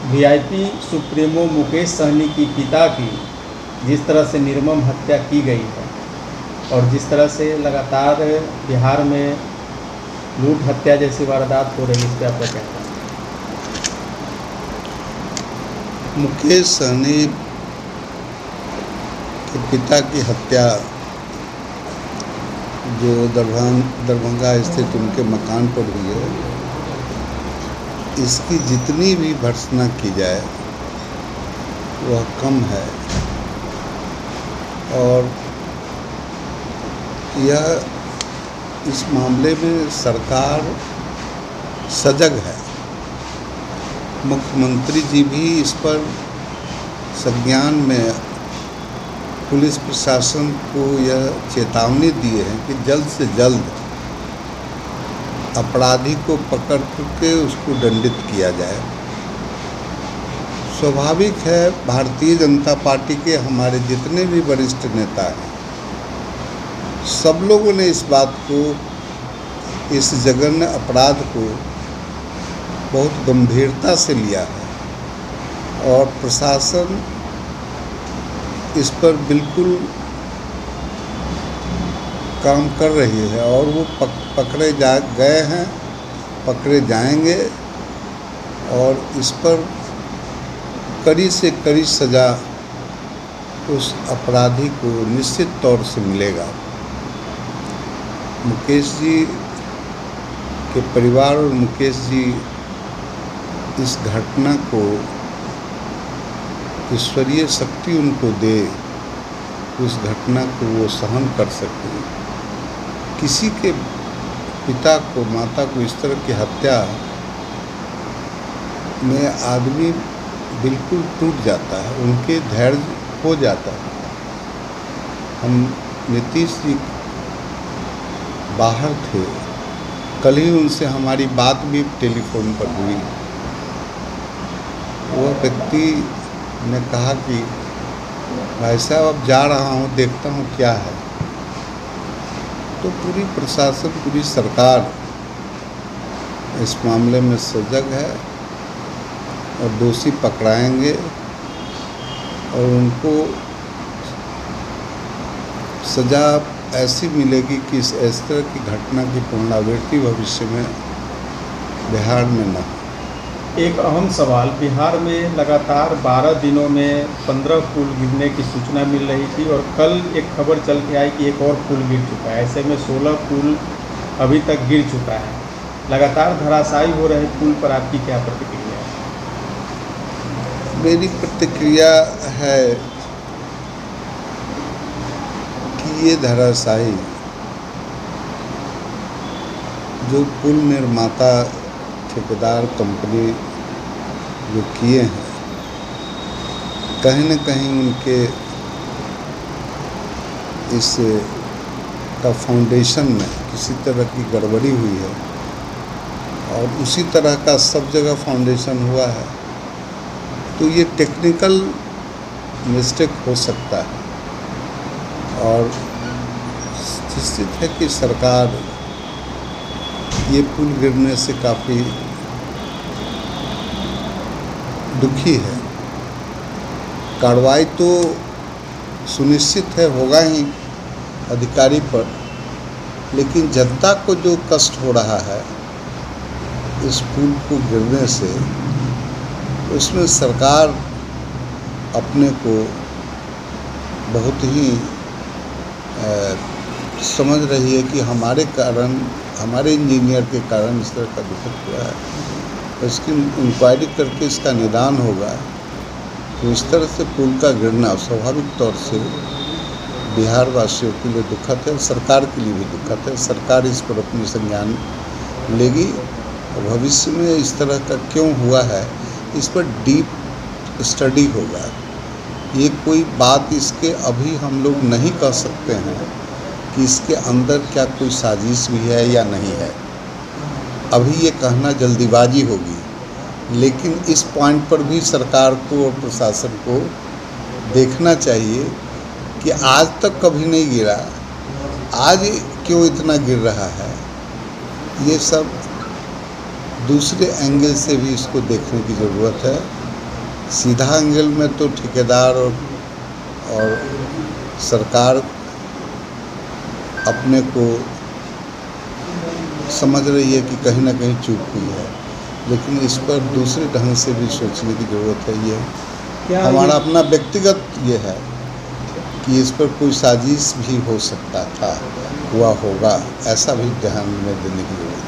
VIP supremo Mukesh Sahni की पिता की जिस तरह से निर्मम हत्या की गई है और जिस तरह से लगातार बिहार में लूट हत्या जैसी वारदात हो रही है, इस पर आपका क्या कहना है? मुकेश सहनी के पिता की हत्या जो दरभंगा स्थित उनके मकान पर हुई है, इसकी जितनी भी भर्त्सना की जाए वह कम है। और यह इस मामले में सरकार सजग है। मुख्यमंत्री जी भी इस पर संज्ञान में पुलिस प्रशासन को यह चेतावनी दिए हैं कि जल्द से जल्द अपराधी को पकड़ के उसको दंडित किया जाए। स्वाभाविक है, भारतीय जनता पार्टी के हमारे जितने भी वरिष्ठ नेता हैं, सब लोगों ने इस बात को, इस जघन्य अपराध को बहुत गंभीरता से लिया है और प्रशासन इस पर बिल्कुल काम कर रही है और वो पकड़े गए हैं, पकड़े जाएंगे और इस पर कड़ी से कड़ी सज़ा उस अपराधी को निश्चित तौर से मिलेगा। मुकेश जी के परिवार और मुकेश जी इस घटना को ईश्वरीय शक्ति उनको दे, उस घटना को वो सहन कर सके। किसी के पिता को, माता को इस तरह की हत्या में आदमी बिल्कुल टूट जाता है, उनके धैर्य हो जाता है। हम नीतीश जी बाहर थे, कल ही उनसे हमारी बात भी टेलीफोन पर हुई। वह व्यक्ति ने कहा कि भाई साहब अब जा रहा हूँ, देखता हूँ क्या है। तो पूरी प्रशासन, पूरी सरकार इस मामले में सजग है और दोषी पकड़ाएंगे और उनको सज़ा ऐसी मिलेगी कि इस तरह की घटना की पुनरावृत्ति भविष्य में बिहार में न हो। एक अहम सवाल, बिहार में लगातार 12 दिनों में 15 पुल गिरने की सूचना मिल रही थी और कल एक खबर चल के आई कि एक और पुल गिर चुका है। ऐसे में 16 पुल अभी तक गिर चुका है। लगातार धराशायी हो रहे पुल पर आपकी क्या प्रतिक्रिया है? मेरी प्रतिक्रिया है कि ये धराशायी जो पुल निर्माता ठेकेदार कंपनी जो किए हैं, कहीं न कहीं उनके इस का फाउंडेशन में किसी तरह की गड़बड़ी हुई है और उसी तरह का सब जगह फाउंडेशन हुआ है। तो ये टेक्निकल मिस्टेक हो सकता है और निश्चित है कि सरकार ये पुल गिरने से काफ़ी दुखी है। कार्रवाई तो सुनिश्चित है, होगा ही अधिकारी पर, लेकिन जनता को जो कष्ट हो रहा है इस पुल को गिरने से, उसमें सरकार अपने को बहुत ही समझ रही है कि हमारे कारण, हमारे इंजीनियर के कारण इस तरह का दुखद हुआ है। तो इसकी इंक्वायरी करके इसका निदान होगा। तो इस तरह से पुल का गिरना स्वाभाविक तौर से बिहार वासियों के लिए दुखद है, सरकार के लिए भी दुखद है। सरकार इस पर अपनी संज्ञान लेगी और भविष्य में इस तरह का क्यों हुआ है इस पर डीप स्टडी होगा। ये कोई बात इसके अभी हम लोग नहीं कह सकते हैं कि इसके अंदर क्या कोई साजिश भी है या नहीं है। अभी ये कहना जल्दीबाजी होगी, लेकिन इस पॉइंट पर भी सरकार को और प्रशासन को देखना चाहिए कि आज तक कभी नहीं गिरा, आज क्यों इतना गिर रहा है। ये सब दूसरे एंगल से भी इसको देखने की ज़रूरत है सीधा एंगल में तो ठेकेदार और सरकार अपने को समझ रही है कि कहीं ना कहीं चूक हुई है, लेकिन इस पर दूसरे ढंग से भी सोचने की ज़रूरत है। ये हमारा अपना व्यक्तिगत ये है कि इस पर कोई साजिश भी हो सकता था, हुआ होगा, ऐसा भी ध्यान में देने की ज़रूरत है।